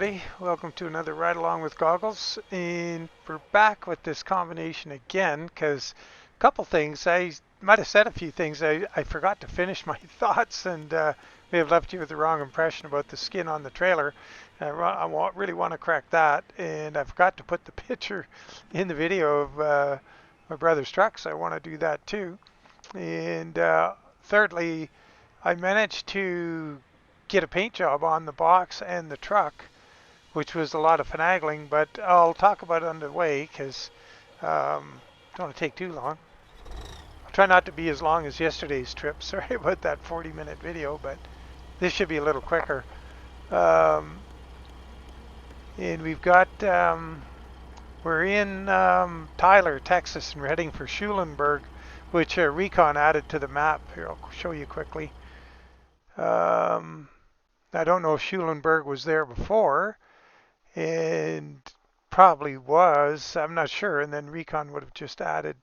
everybody, welcome to another Ride Along with Goggles, and we're back with this combination again because a couple things, I might have said a few things, I forgot to finish my thoughts and may have left you with the wrong impression about the skin on the trailer. Really want to correct that, and I forgot to put the picture in the video of my brother's truck, so I want to do that too. And thirdly, I managed to get a paint job on the box and the truck, which was a lot of finagling, but I'll talk about it on the way because don't want to take too long. I'll try not to be as long as yesterday's trip. Sorry about that 40-minute video, but this should be a little quicker. And we've got, we're in Tyler, Texas, and we're heading for Schulenburg, which Recon added to the map. Here, I'll show you quickly. I don't know if Schulenburg was there before, and probably was, I'm not sure, and then Recon would have just added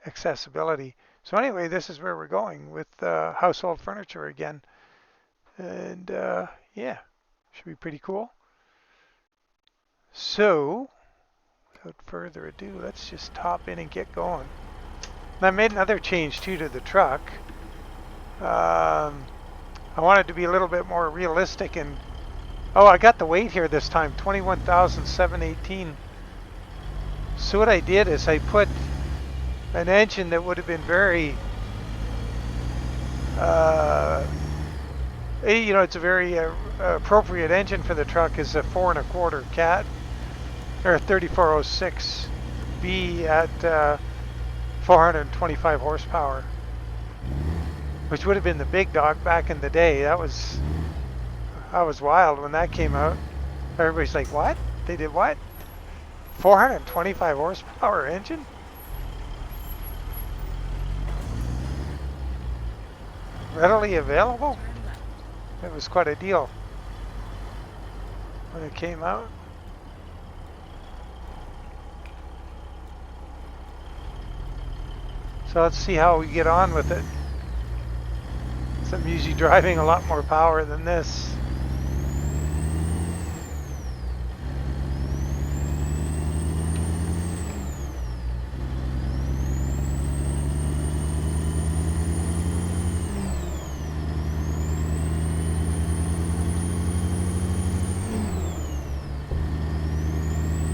accessibility. So anyway, this is where we're going with household furniture again. And yeah, should be pretty cool. So, without further ado, let's just hop in and get going. And I made another change too to the truck. I wanted to be a little bit more realistic, and oh, I got the weight here this time, 21,718. So what I did is I put an engine that would have been very, you know, it's a very appropriate engine for the truck, is a 4 1/4 cat, or a 3406B at 425 horsepower. Which would have been the big dog back in the day. I was wild when that came out. Everybody's like, what? They did what? 425 horsepower engine? Readily available? It was quite a deal when it came out. So let's see how we get on with it. I'm usually driving a lot more power than this.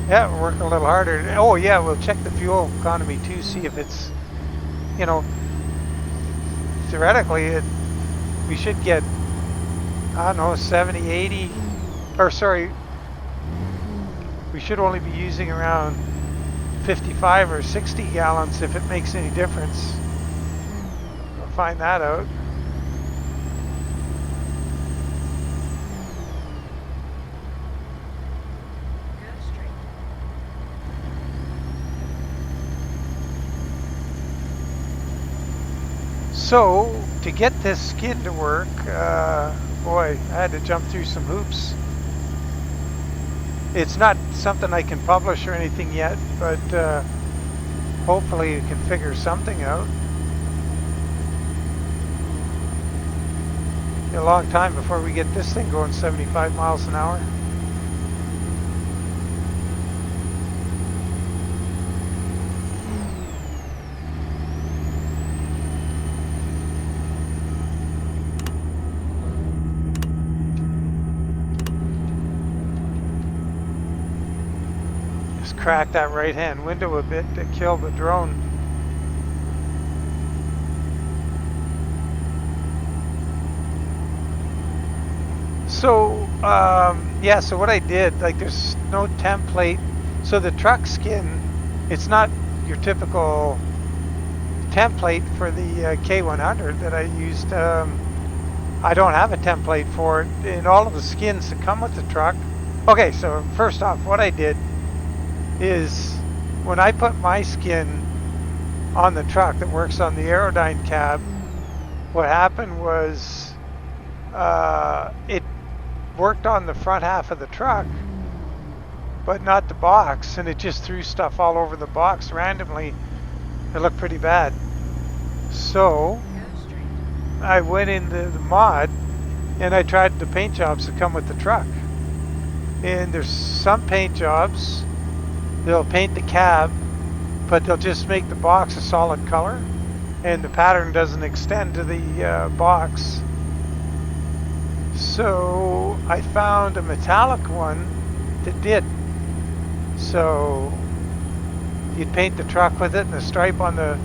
Yeah, we're working a little harder. Oh yeah, we'll check the fuel economy too, see if it's, you know, theoretically we should get, I don't know, 70, 80, or sorry, we should only be using around 55 or 60 gallons if it makes any difference. We'll find that out. So, to get this skid to work, boy, I had to jump through some hoops. It's not something I can publish or anything yet, but hopefully you can figure something out. A long time before we get this thing going 75 miles an hour. Crack that right hand window a bit to kill the drone. So yeah, so what I did, like, there's no template. So the truck skin, it's not your typical template for the K100 that I used. I don't have a template for it in all of the skins that come with the truck. Okay, so first off, what I did is when I put my skin on the truck that works on the Aerodyne cab, what happened was it worked on the front half of the truck, but not the box, and it just threw stuff all over the box randomly. It looked pretty bad. So I went into the mod and I tried the paint jobs that come with the truck. And there's some paint jobs, they'll paint the cab, but they'll just make the box a solid color, and the pattern doesn't extend to the box. So I found a metallic one that did. So you'd paint the truck with it, and the stripe on the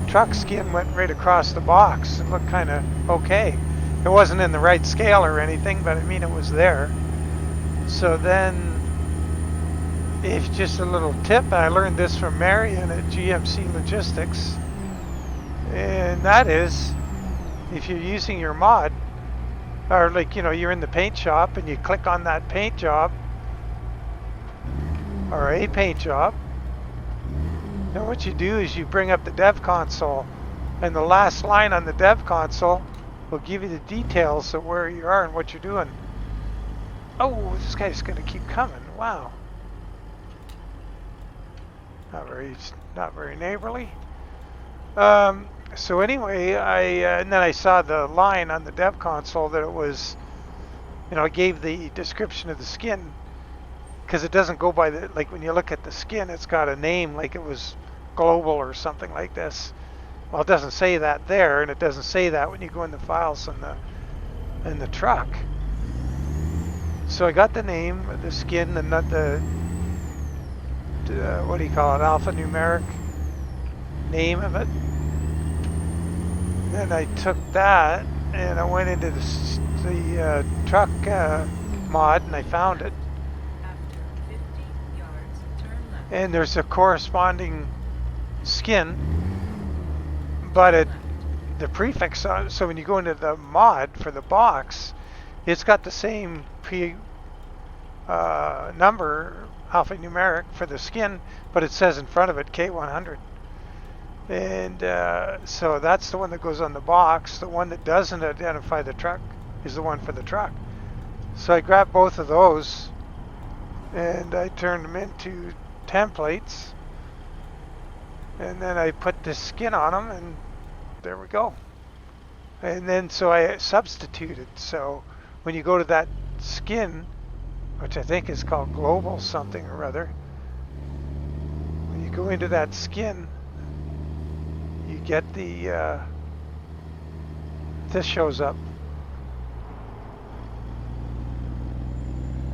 truck skin went right across the box. It looked kind of okay. It wasn't in the right scale or anything, but I mean it was there. So then, if just a little tip, I learned this from Marion at GMC Logistics, and that is, if you're using your mod, or like, you know, you're in the paint shop and you click on that paint job, or a paint job, then what you do is you bring up the dev console, and the last line on the dev console will give you the details of where you are and what you're doing. Oh, this guy's gonna keep coming. Wow. Not very neighborly. So anyway, and then I saw the line on the dev console that it was, you know, it gave the description of the skin, because it doesn't go by the, like when you look at the skin, it's got a name like it was global or something like this. Well, it doesn't say that there, and it doesn't say that when you go in the files in the truck. So I got the name of the skin and not the what do you call it, alphanumeric name of it. Then I took that and I went into the truck mod, and I found it. After 50 yards, turn left. And there's a corresponding skin, but the prefix on, so when you go into the mod for the box, it's got the same number, alphanumeric, for the skin, but it says in front of it K100. And so that's the one that goes on the box. The one that doesn't identify the truck is the one for the truck. So I grabbed both of those and I turned them into templates, and then I put the skin on them, and there we go. And then so I substituted. So when you go to that skin, which I think is called global something or other, when you go into that skin, you get the this shows up,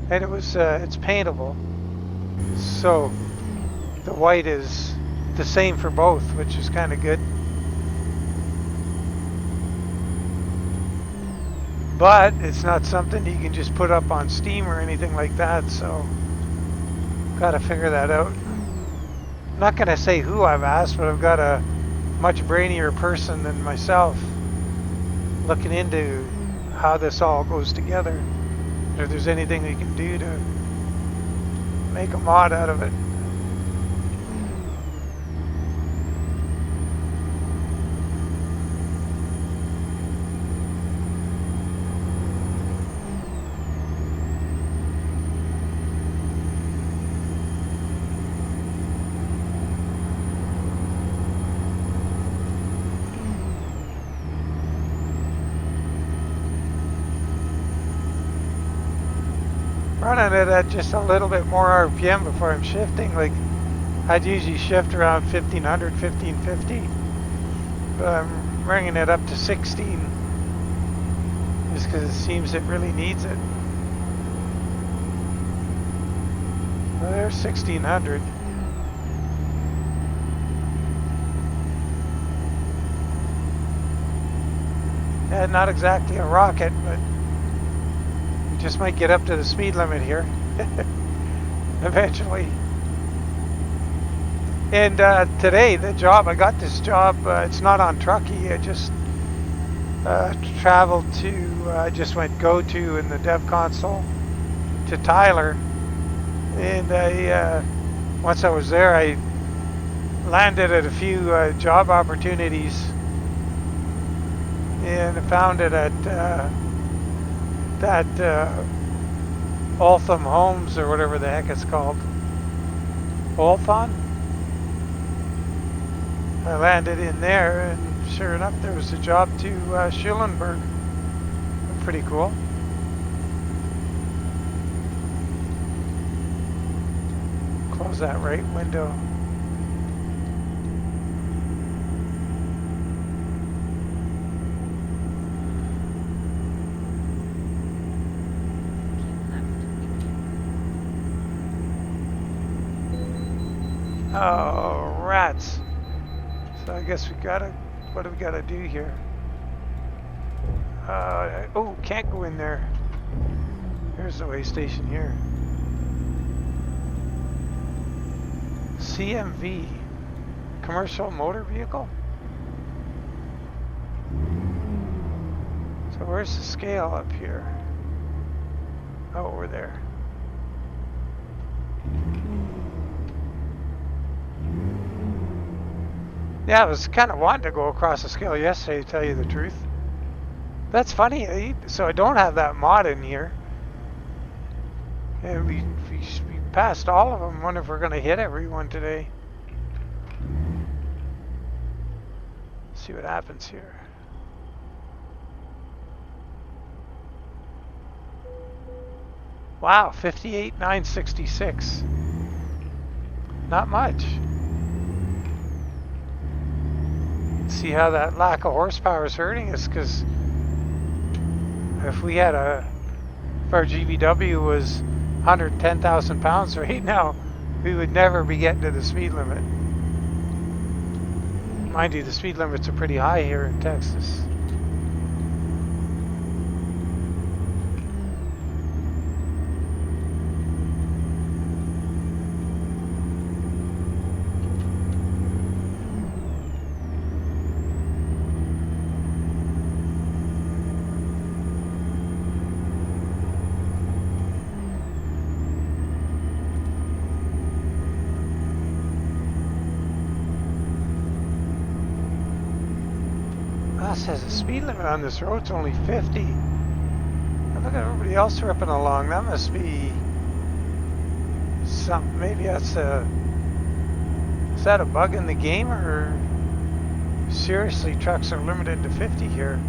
and it was it's paintable, so the white is the same for both, which is kind of good. But it's not something you can just put up on Steam or anything like that, so gotta figure that out. I'm not gonna say who I've asked, but I've got a much brainier person than myself looking into how this all goes together, if there's anything we can do to make a mod out of it. Running it at just a little bit more RPM before I'm shifting. Like, I'd usually shift around 1500, 1550, but I'm bringing it up to 16 just because it seems it really needs it. Well, there's 1600. Yeah, not exactly a rocket, but just might get up to the speed limit here eventually. And today, the job, I got this job, it's not on Truckee. I just traveled to, I just went go to in the dev console to Tyler. And I, once I was there, I landed at a few job opportunities, and I found it at that Altham Homes, or whatever the heck it's called. Althon? I landed in there, and sure enough, there was a job to Schulenburg. Pretty cool. close that right window. Oh, rats. So I guess we gotta, what do we gotta do here? Oh, can't go in there. Here's the way station here. CMV, commercial motor vehicle? So where's the scale up here? Oh, we're there. Yeah, I was kind of wanting to go across the scale yesterday, to tell you the truth. That's funny. So I don't have that mod in here. And we passed all of them. Wonder if we're going to hit everyone today. See what happens here. Wow, 58,966. Not much. See how that lack of horsepower is hurting us, because if we had if our GVW was 110,000 pounds right now, we would never be getting to the speed limit. Mind you, the speed limits are pretty high here in Texas. Says the speed limit on this road's only 50. And look at everybody else ripping along. That must be something. Maybe that's is that a bug in the game, or seriously trucks are limited to 50 here?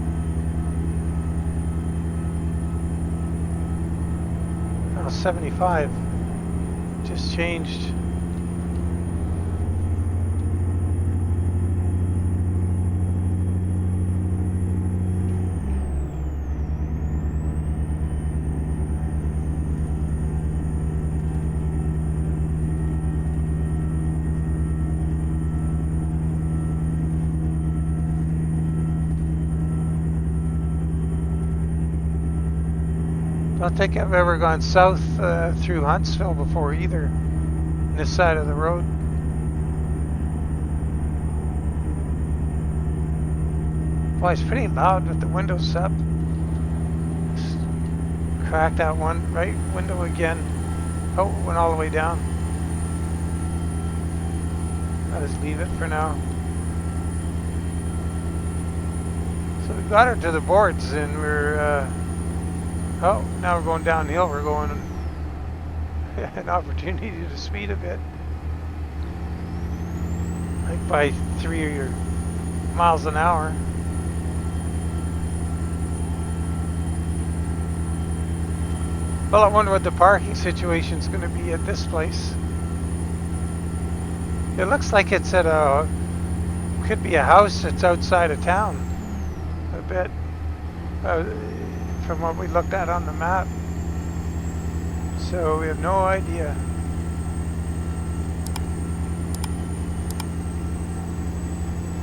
Oh, 75 just changed. I don't think I've ever gone south through Huntsville before either, on this side of the road. Boy, it's pretty loud with the windows up. Just crack that one right window again. Oh, it went all the way down. I'll just leave it for now. So we got her to the boards, and we're oh, now we're going downhill. We're going an opportunity to speed a bit. Like by 3 miles an hour. Well, I wonder what the parking situation is going to be at this place. It looks like it's at could be a house that's outside of town. A bit. From what we looked at on the map. So we have no idea.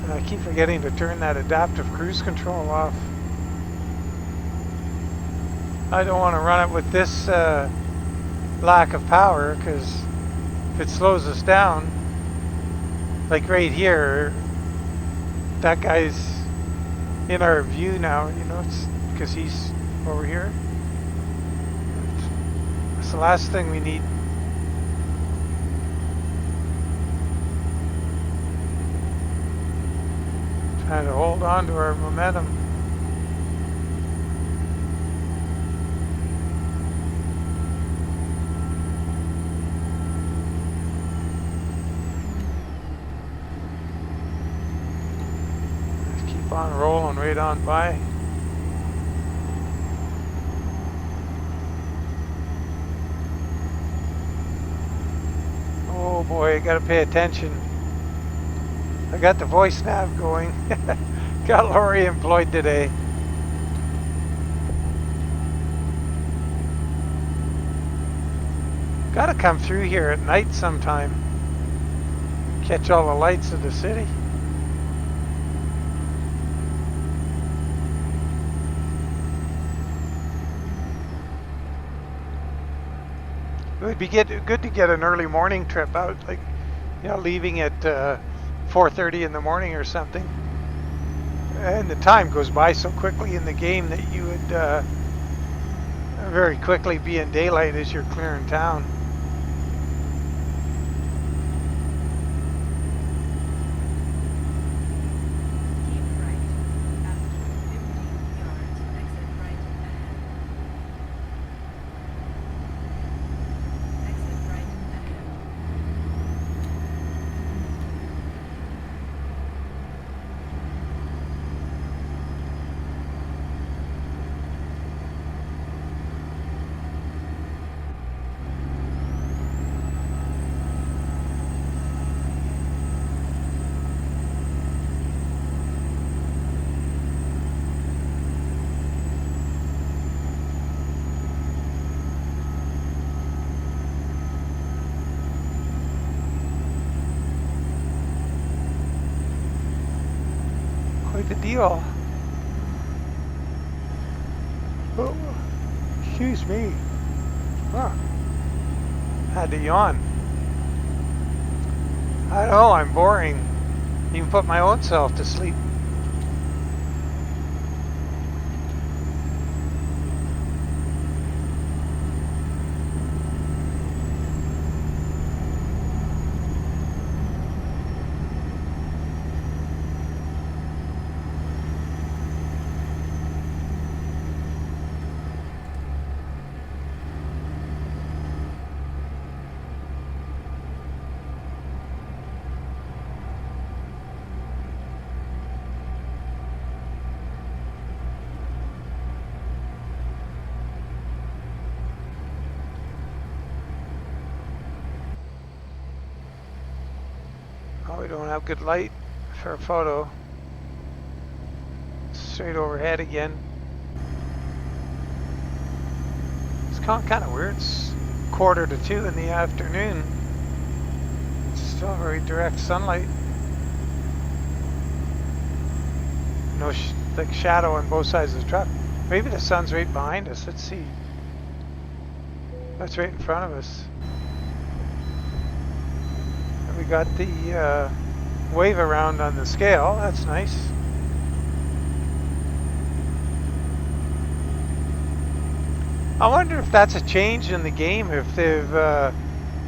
And I keep forgetting to turn that adaptive cruise control off. I don't want to run it with this lack of power, because if it slows us down, like right here, that guy's in our view now, you know, it's because he's over here. It's the last thing we need. Trying to hold on to our momentum. Just keep on rolling right on by. Oh boy, I gotta pay attention. I got the voice nav going. Got Lori employed today. Gotta come through here at night sometime. Catch all the lights of the city. It would be good to get an early morning trip out, like, you know, leaving at 4:30 in the morning or something. And the time goes by so quickly in the game that you would very quickly be in daylight as you're clearing town. Keep right. After 50 yards, exit right ahead. Exit right ahead. Quite the deal. Oh, excuse me. Huh. Had to yawn. I know, I'm boring. Even put my own self to sleep. Oh, we don't have good light for a photo. Straight overhead again. It's kind of weird. It's 1:45 in the afternoon. It's still very direct sunlight. No like shadow on both sides of the truck. Maybe the sun's right behind us. Let's see. That's right in front of us. And we got the wave around on the scale. That's nice. I wonder if that's a change in the game, if they've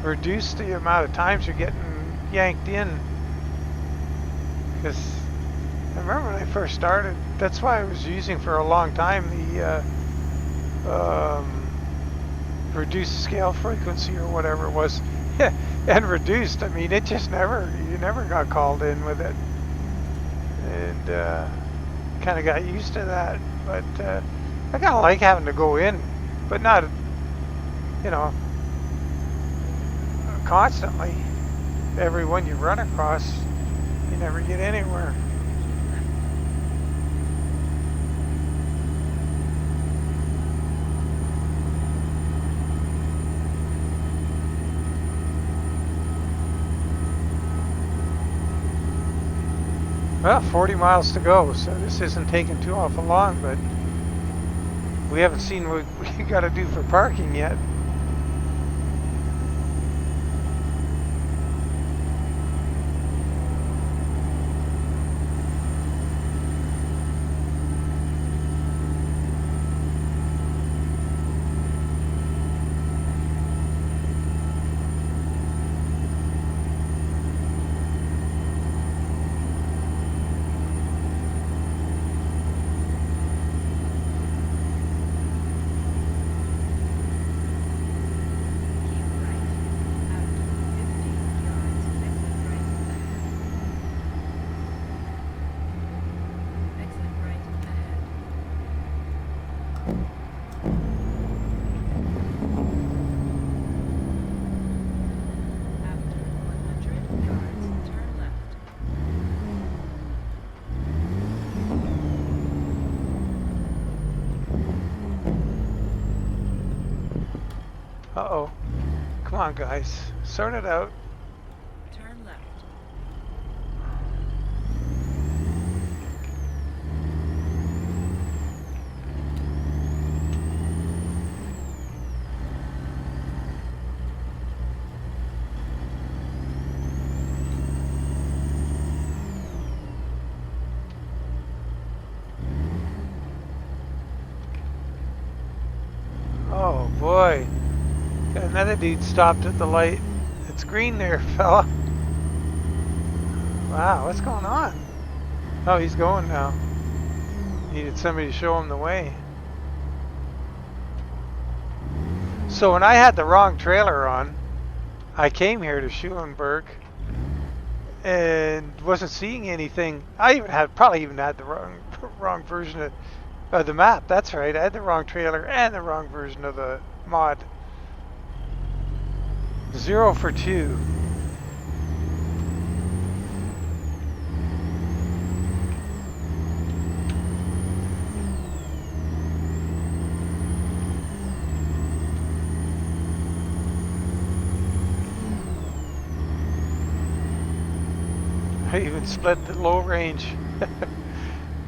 reduced the amount of times you're getting yanked in. Because I remember when I first started, that's why I was using for a long time the reduced scale frequency or whatever it was. And reduced, I mean, it just you never got called in with it. And kind of got used to that. But I kind of like having to go in, but not, you know, constantly. Every one you run across, you never get anywhere. Well, 40 miles to go, so this isn't taking too awful long, but we haven't seen what we got to do for parking yet. Uh-oh. Come on, guys. Sort it out. Turn left. Oh, boy. Got another dude stopped at the light. It's green there, fella. Wow, what's going on? Oh, he's going now. Needed somebody to show him the way. So when I had the wrong trailer on, I came here to Schulenburg and wasn't seeing anything. I even had probably even had the wrong version of the map. That's right. I had the wrong trailer and the wrong version of the mod. 0 for 2. I even split the low range.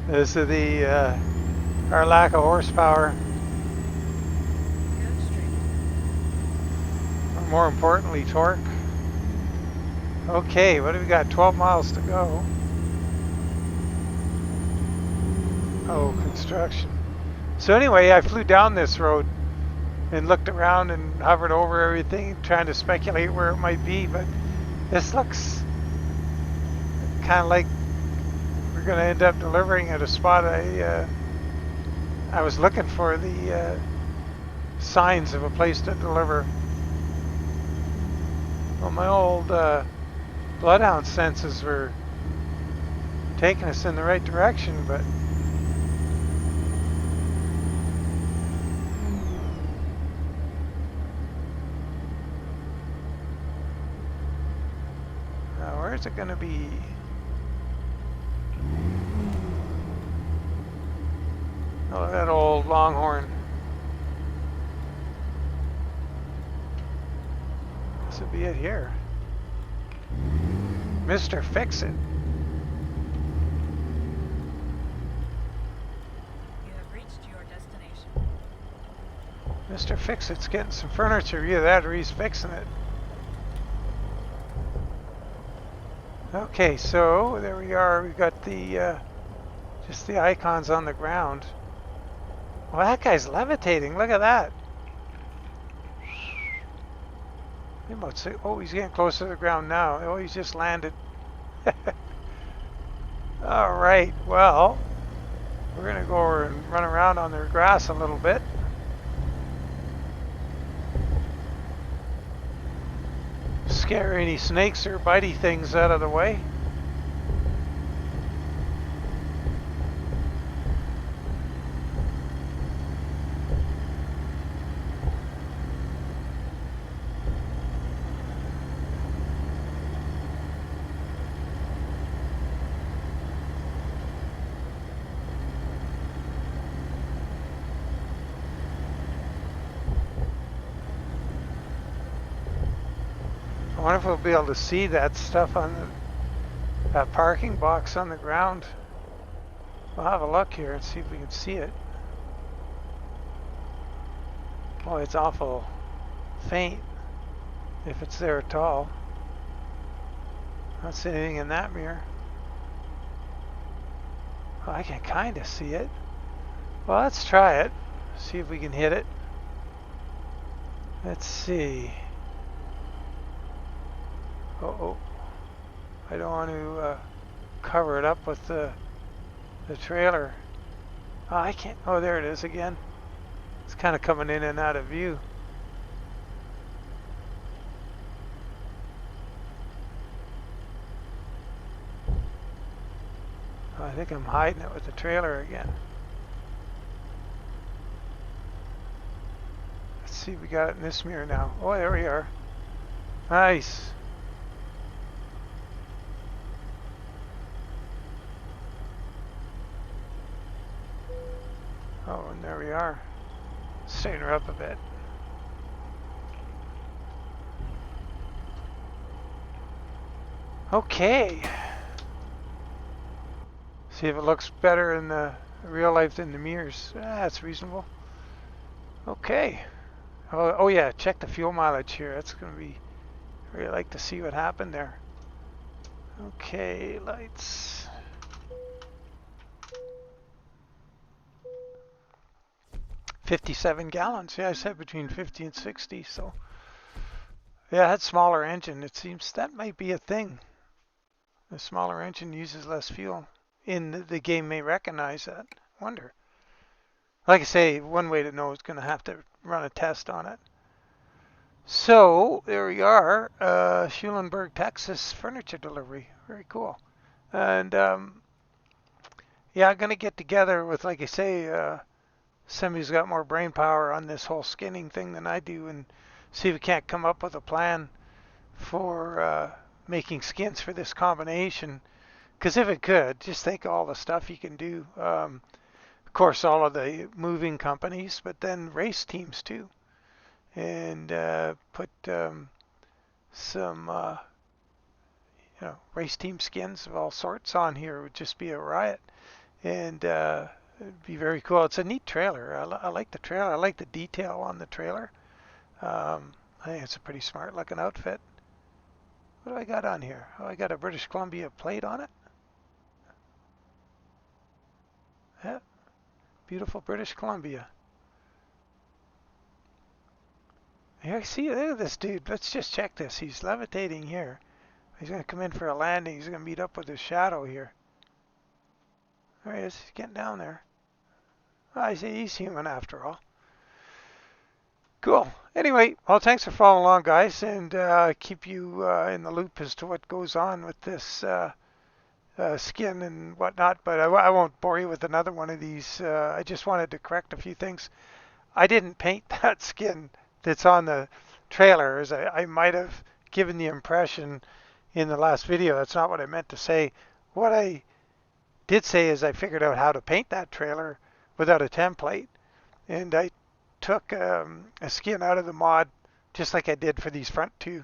This is our lack of horsepower. Go straight. Or more importantly, torque. Okay, what do we got? 12 miles to go. Oh, construction. So anyway, I flew down this road and looked around and hovered over everything, trying to speculate where it might be, but this looks kind of like we're going to end up delivering at a spot I was looking for the signs of a place to deliver. Well, my old bloodhound senses were taking us in the right direction, but now where's it going to be? Oh, that old Longhorn. This would be it here. Mr. Fix-It. You have reached your destination. Mr. Fix-It's getting some furniture. Either that or he's fixing it. Okay, so there we are. We've got the just the icons on the ground. Well, that guy's levitating. Look at that. Oh, he's getting closer to the ground now. Oh, he's just landed. All right, well, we're going to go over and run around on their grass a little bit. Scare any snakes or bitey things out of the way. I wonder if we'll be able to see that stuff on that parking box on the ground. We'll have a look here and see if we can see it. Oh, it's awful faint, if it's there at all. Not see anything in that mirror. Oh, I can kind of see it. Well, let's try it. See if we can hit it. Let's see. Uh-oh. I don't want to cover it up with the trailer. Oh, I can't. Oh, there it is again. It's kind of coming in and out of view. Oh, I think I'm hiding it with the trailer again. Let's see if we got it in this mirror now. Oh, there we are. Nice. Oh, and there we are. Straighten her up a bit. Okay. See if it looks better in the real life than the mirrors. That's reasonable. Okay. Oh yeah, check the fuel mileage here. That's going to be, really like to see what happened there. Okay, lights. 57 gallons. Yeah, I said between 50 and 60. So yeah, that smaller engine. It seems that might be a thing. The smaller engine uses less fuel. The game may recognize that. Wonder. Like I say, one way to know is going to have to run a test on it. So there we are, Schulenburg, Texas, furniture delivery. Very cool. And yeah, I'm gonna get together with, like I say, somebody who's got more brain power on this whole skinning thing than I do, and see if we can't come up with a plan for making skins for this combination. Because if it could, just think of all the stuff you can do. Of course, all of the moving companies, but then race teams too, and put some race team skins of all sorts on here. It would just be a riot, and it'd be very cool. It's a neat trailer. I like the trailer. I like the detail on the trailer. I think it's a pretty smart looking outfit. What do I got on here? Oh, I got a British Columbia plate on it. Yeah, beautiful British Columbia. Here, see, look at this dude. Let's just check this. He's levitating here. He's going to come in for a landing. He's going to meet up with his shadow here. There he is. He's getting down there. Well, I see he's human after all. Cool. Anyway, well, thanks for following along, guys, and keep you in the loop as to what goes on with this skin and whatnot. But I won't bore you with another one of these. I just wanted to correct a few things. I didn't paint that skin that's on the trailer, as I might have given the impression in the last video. That's not what I meant to say. What I did say is I figured out how to paint that trailer without a template, and I took a skin out of the mod just like I did for these front two,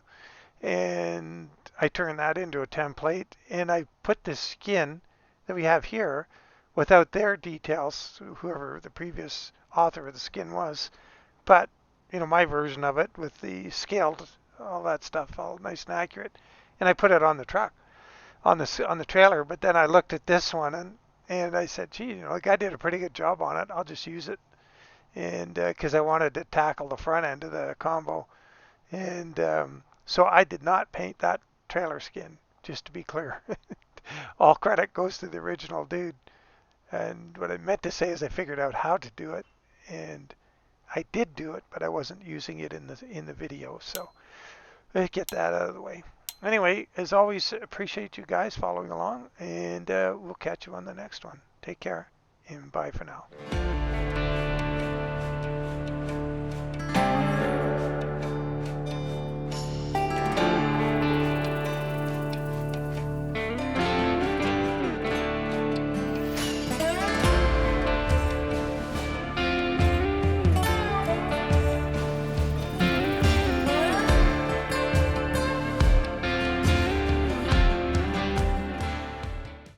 and I turned that into a template, and I put the skin that we have here without their details, whoever the previous author of the skin was, but my version of it with the scaled, all that stuff, all nice and accurate, and I put it on the truck, on the trailer. But then I looked at this one, and I said, gee, the guy did a pretty good job on it. I'll just use it, and because I wanted to tackle the front end of the combo, and so I did not paint that trailer skin, just to be clear. All credit goes to the original dude. And what I meant to say is I figured out how to do it, and I did do it, but I wasn't using it in the video. So let's get that out of the way. Anyway, as always, appreciate you guys following along, and we'll catch you on the next one. Take care, and bye for now.